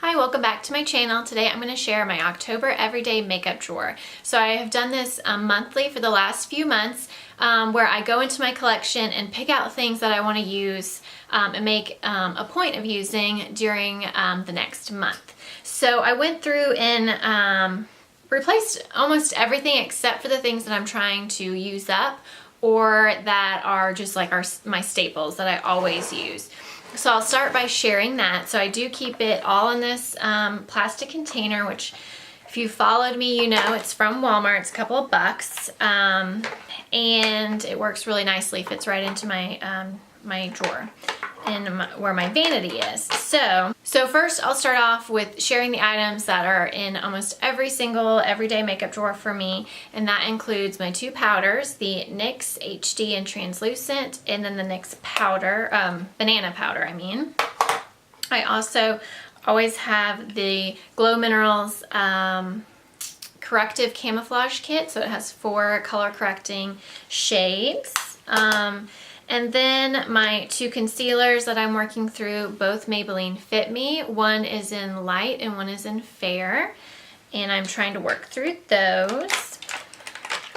Hi, welcome back to my channel. Today I'm going to share my October everyday makeup drawer. So I have done this monthly for the last few months where I go into my collection and pick out things that I want to use and make a point of using during the next month. So I went through and replaced almost everything except for the things that I'm trying to use up or that are just like my staples that I always use. So I'll start by sharing that. So I do keep it all in this plastic container, which if you followed me, you know it's from Walmart. It's a couple of bucks, and it works really nicely. Fits right into my my drawer and where my vanity is. So first I'll start off with sharing the items that are in almost every single everyday makeup drawer for me, and that includes my two powders, the NYX HD and Translucent, and then the NYX powder, banana powder I mean. I also always have the Glow Minerals Corrective Camouflage Kit, so it has 4 color correcting shades. And then my 2 concealers that I'm working through, both Maybelline Fit Me. One is in light and one is in fair. And I'm trying to work through those.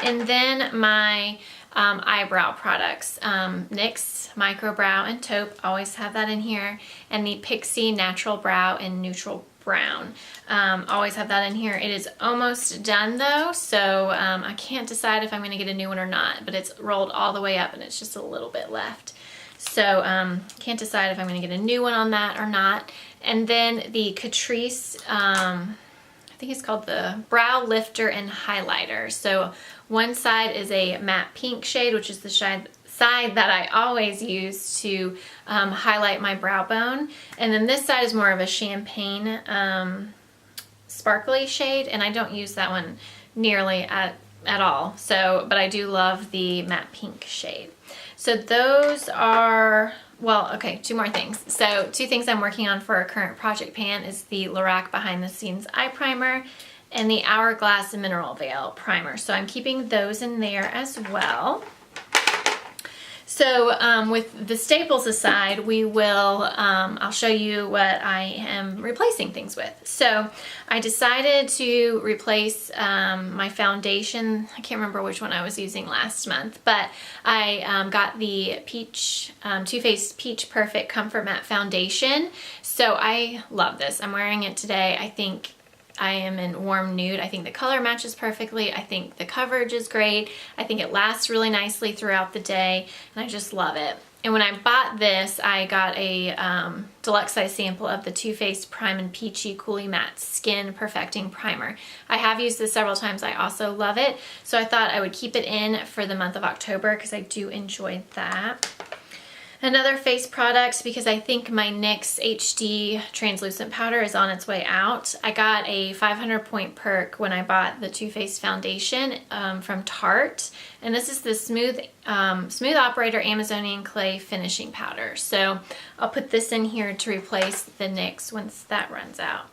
And then my eyebrow products, NYX Micro Brow and Taupe, always have that in here. And the Pixie Natural Brow in Neutral Brown, always have that in here. It is almost done though, so I can't decide if I'm going to get a new one or not, but it's rolled all the way up and it's just a little bit left. So can't decide if I'm going to get a new one on that or not. And then the Catrice, I think it's called the Brow Lifter and Highlighter. So one side is a matte pink shade, which is the side that I always use to highlight my brow bone, and then this side is more of a champagne sparkly shade, and I don't use that one nearly at all. So, but I do love the matte pink shade. So those are, well, okay, 2 more things. So 2 things I'm working on for a current project pan is the Lorac Behind the Scenes Eye Primer and the Hourglass Mineral Veil Primer. So I'm keeping those in there as well. So with the staples aside, we will, I'll show you what I am replacing things with. So I decided to replace my foundation. I can't remember which one I was using last month, but I got the Too Faced Peach Perfect Comfort Matte Foundation. So I love this. I'm wearing it today. I think I am in warm nude. I think the color matches perfectly. I think the coverage is great. I think it lasts really nicely throughout the day, and I just love it. And when I bought this, I got a deluxe size sample of the Too Faced Prime and Peachy Coolie Matte Skin Perfecting Primer. I have used this several times. I also love it. So I thought I would keep it in for the month of October because I do enjoy that. Another face product, because I think my NYX HD translucent powder is on its way out. I got a 500 point perk when I bought the Too Faced foundation from Tarte, and this is the Smooth Operator Amazonian Clay Finishing Powder. So I'll put this in here to replace the NYX once that runs out.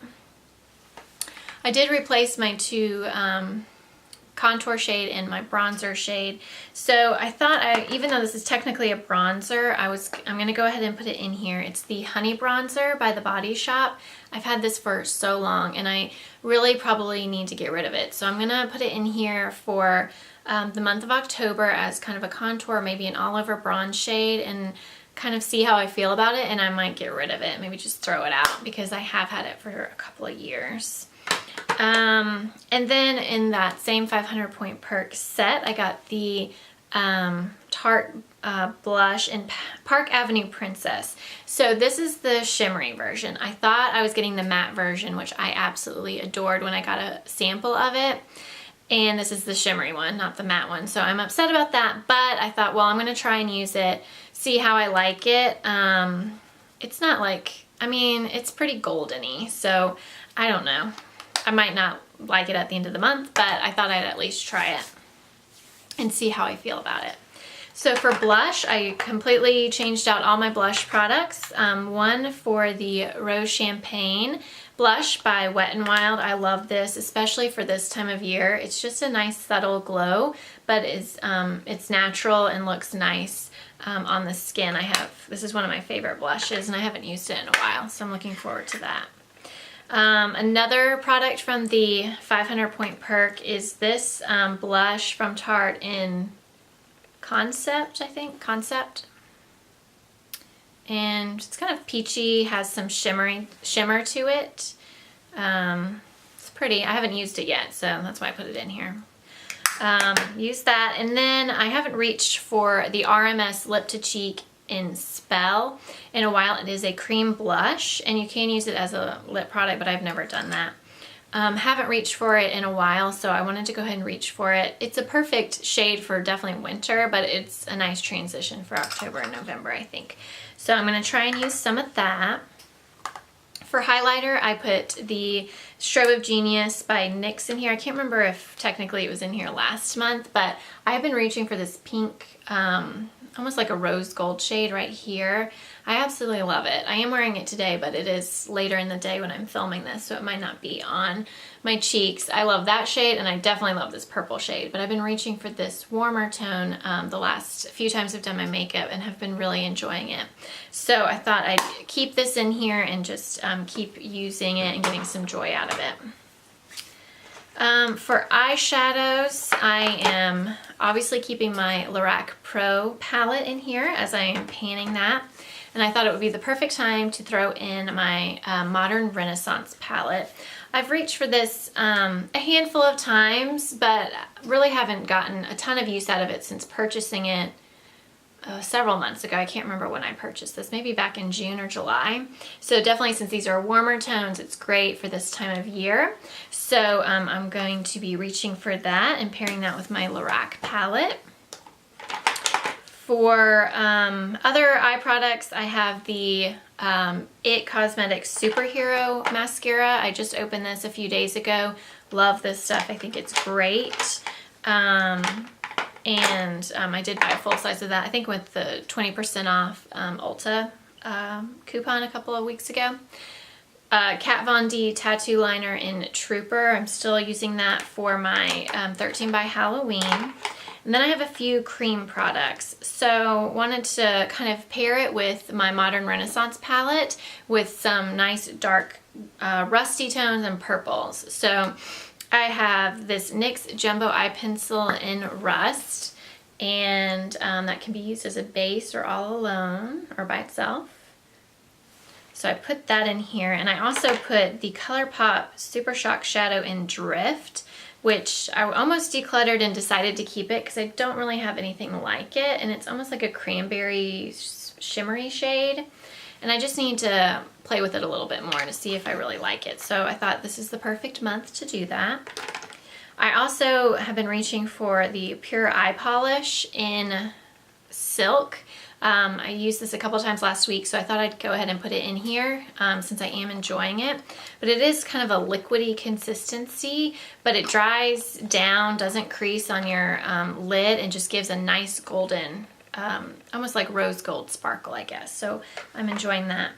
I did replace my 2 contour shade and my bronzer shade. So I thought, even though this is technically a bronzer, I'm going to go ahead and put it in here. It's the Honey Bronzer by The Body Shop. I've had this for so long and I really probably need to get rid of it. So I'm going to put it in here for the month of October as kind of a contour, maybe an all over bronze shade, and kind of see how I feel about it, and I might get rid of it, maybe just throw it out because I have had it for a couple of years. And then in that same 500 point perk set, I got the Tarte blush in Park Avenue Princess. So this is the shimmery version. I thought I was getting the matte version, which I absolutely adored when I got a sample of it. And this is the shimmery one, not the matte one. So I'm upset about that, but I thought, well, I'm going to try and use it, see how I like it. It's not like, I mean, it's pretty golden-y, so I don't know. I might not like it at the end of the month, but I thought I'd at least try it and see how I feel about it. So for blush, I completely changed out all my blush products. One for the Rose Champagne blush by Wet n Wild. I love this, especially for this time of year. It's just a nice subtle glow, but it's natural and looks nice on the skin. This is one of my favorite blushes, and I haven't used it in a while, so I'm looking forward to that. Another product from the 500 Point Perk is this blush from Tarte in Concept, I think, Concept. And it's kind of peachy, has some shimmer to it. It's pretty. I haven't used it yet, so that's why I put it in here. Use that, and then I haven't reached for the RMS Lip to Cheek in Spell in a while. It is a cream blush, and you can use it as a lip product, but I've never done that. Haven't reached for it in a while, so I wanted to go ahead and reach for it. It's a perfect shade for definitely winter, but it's a nice transition for October and November, I think. So I'm going to try and use some of that. For highlighter, I put the Strobe of Genius by NYX in here. I can't remember if technically it was in here last month, but I've been reaching for this pink, almost like a rose gold shade right here. I absolutely love it. I am wearing it today, but it is later in the day when I'm filming this, so it might not be on my cheeks. I love that shade, and I definitely love this purple shade, but I've been reaching for this warmer tone the last few times I've done my makeup and have been really enjoying it. So I thought I'd keep this in here and just keep using it and getting some joy out of it. For eyeshadows, I am obviously keeping my Lorac Pro palette in here as I am panning that. And I thought it would be the perfect time to throw in my Modern Renaissance palette. I've reached for this a handful of times, but really haven't gotten a ton of use out of it since purchasing it several months ago. I can't remember when I purchased this, maybe back in June or July. So definitely, since these are warmer tones, it's great for this time of year. So I'm going to be reaching for that and pairing that with my Lorac palette. For other eye products, I have the IT Cosmetics Superhero Mascara. I just opened this a few days ago. Love this stuff. I think it's great. I did buy a full size of that, I think with the 20% off Ulta coupon a couple of weeks ago. Kat Von D Tattoo Liner in Trooper. I'm still using that for my 13 by Halloween. And then I have a few cream products. So wanted to kind of pair it with my Modern Renaissance palette with some nice dark rusty tones and purples. So I have this NYX Jumbo Eye Pencil in Rust, and that can be used as a base or all alone or by itself. So I put that in here, and I also put the ColourPop Super Shock Shadow in Drift, which I almost decluttered and decided to keep it because I don't really have anything like it, and it's almost like a cranberry shimmery shade, and I just need to play with it a little bit more to see if I really like it. So I thought this is the perfect month to do that. I also have been reaching for the Pure Eye Polish in Silk. I used this a couple times last week, so I thought I'd go ahead and put it in here since I am enjoying it. But it is kind of a liquidy consistency, but it dries down, doesn't crease on your lid, and just gives a nice golden, almost like rose gold sparkle, I guess. So I'm enjoying that.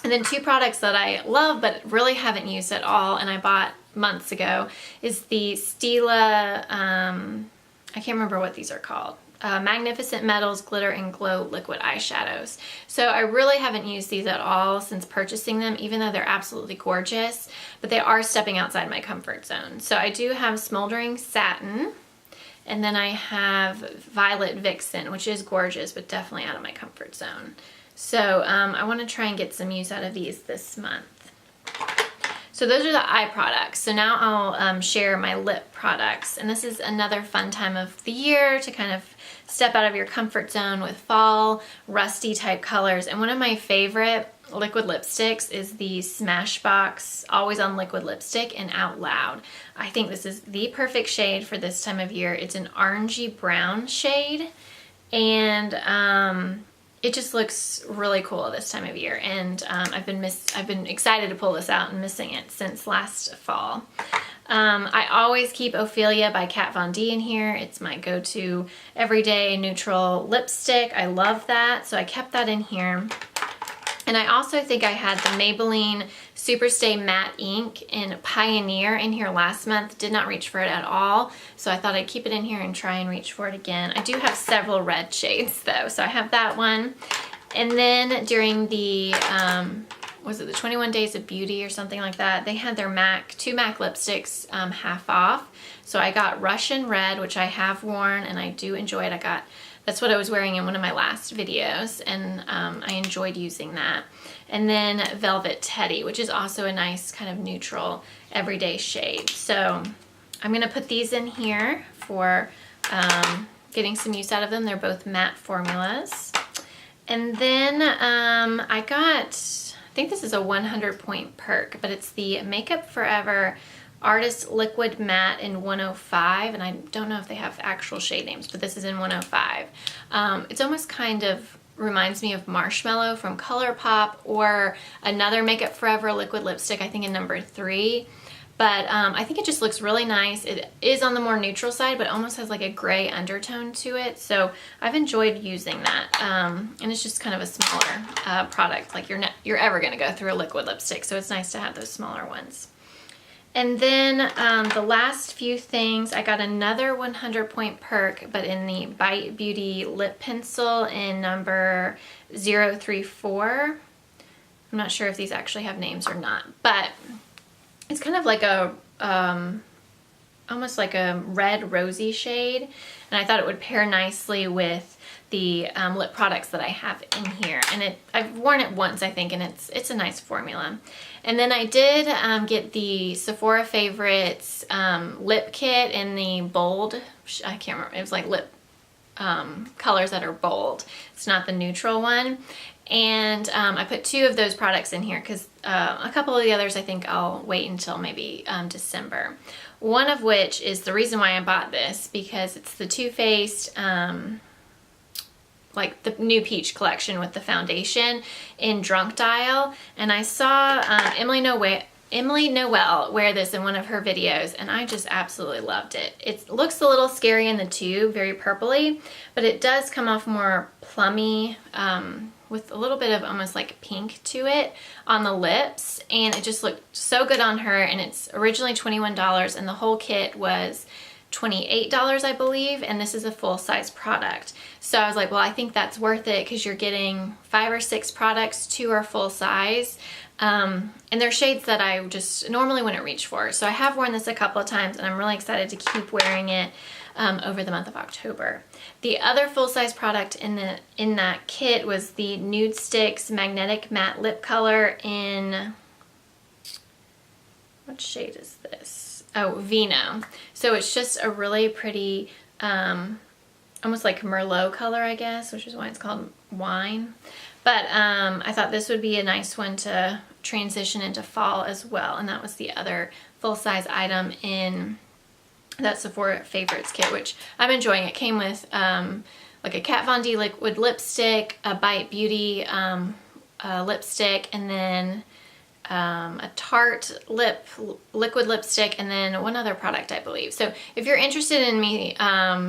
And then two products that I love but really haven't used at all, and I bought months ago, is the Stila, I can't remember what these are called. Magnificent Metals Glitter and Glow Liquid Eyeshadows. So I really haven't used these at all since purchasing them, even though they're absolutely gorgeous, but they are stepping outside my comfort zone. So I do have Smoldering Satin, and then I have Violet Vixen, which is gorgeous, but definitely out of my comfort zone. So I want to try and get some use out of these this month. So those are the eye products. So now I'll share my lip products. And this is another fun time of the year to kind of step out of your comfort zone with fall, rusty type colors. And one of my favorite liquid lipsticks is the Smashbox Always On Liquid Lipstick in Out Loud. I think this is the perfect shade for this time of year. It's an orangey brown shade, and it just looks really cool this time of year, and I've been excited to pull this out and missing it since last fall. I always keep Ophelia by Kat Von D in here. It's my go-to everyday neutral lipstick. I love that, so I kept that in here. And I also think I had the Maybelline Superstay Matte Ink in Pioneer in here last month. Did not reach for it at all, so I thought I'd keep it in here and try and reach for it again. I do have several red shades though, so I have that one. And then during the was it the 21 Days of Beauty or something like that? They had their two MAC lipsticks half off. So I got Russian Red, which I have worn and I do enjoy it. That's what I was wearing in one of my last videos, and I enjoyed using that. And then Velvet Teddy, which is also a nice kind of neutral everyday shade. So I'm gonna put these in here for getting some use out of them. They're both matte formulas. And then I think this is a 100 point perk, but it's the Makeup Forever Artist Liquid Matte in 105, and I don't know if they have actual shade names, but this is in 105. It's almost kind of reminds me of Marshmallow from ColourPop, or another Makeup Forever liquid lipstick, I think in number 3. But I think it just looks really nice. It is on the more neutral side, but almost has like a gray undertone to it. So I've enjoyed using that. And it's just kind of a smaller product. Like you're ever gonna go through a liquid lipstick, so it's nice to have those smaller ones. And then the last few things, I got another 100 point perk, but in the Bite Beauty lip pencil in number 034. I'm not sure if these actually have names or not, but it's kind of like a, almost like a red rosy shade. And I thought it would pair nicely with the lip products that I have in here. And I've worn it once, I think, and it's a nice formula. And then I did get the Sephora Favorites lip kit in the bold, I can't remember, it was like lip colors that are bold. It's not the neutral one. And I put 2 of those products in here because a couple of the others I think I'll wait until maybe December. One of which is the reason why I bought this, because it's the Too Faced like the new Peach collection with the foundation in Drunk Dial, and I saw Emily Noel wear this in one of her videos, and I just absolutely loved it. It looks a little scary in the tube, very purpley, but it does come off more plummy with a little bit of almost like pink to it on the lips, and it just looked so good on her. And it's originally $21 and the whole kit was $28, I believe, and this is a full-size product. So I was like, well, I think that's worth it because you're getting 5 or 6 products, 2 are full size, and they're shades that I just normally wouldn't reach for. So I have worn this a couple of times, and I'm really excited to keep wearing it over the month of October. The other full-size product in that kit was the Nude Sticks Magnetic Matte Lip Color in, what shade is this? Oh, Vino. So it's just a really pretty, almost like Merlot color, I guess, which is why it's called wine. But I thought this would be a nice one to transition into fall as well. And that was the other full-size item in that Sephora Favorites kit, which I'm enjoying. It came with like a Kat Von D liquid lipstick, a Bite Beauty lipstick, and then a Tarte liquid lipstick, and then one other product, I believe. So if you're interested in me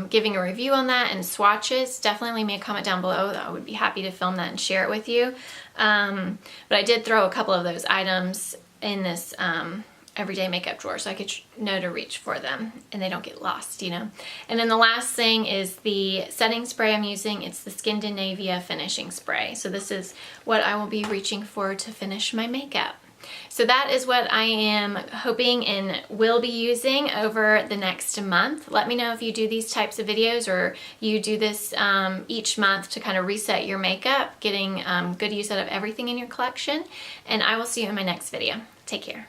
giving a review on that and swatches, definitely leave me a comment down below. I would be happy to film that and share it with you. But I did throw a couple of those items in this everyday makeup drawer so I could know to reach for them and they don't get lost, you know. And then the last thing is the setting spray I'm using. It's the Skindinavia finishing spray. So this is what I will be reaching for to finish my makeup. So that is what I am hoping and will be using over the next month. Let me know if you do these types of videos or you do this each month to kind of reset your makeup, getting good use out of everything in your collection. And I will see you in my next video. Take care.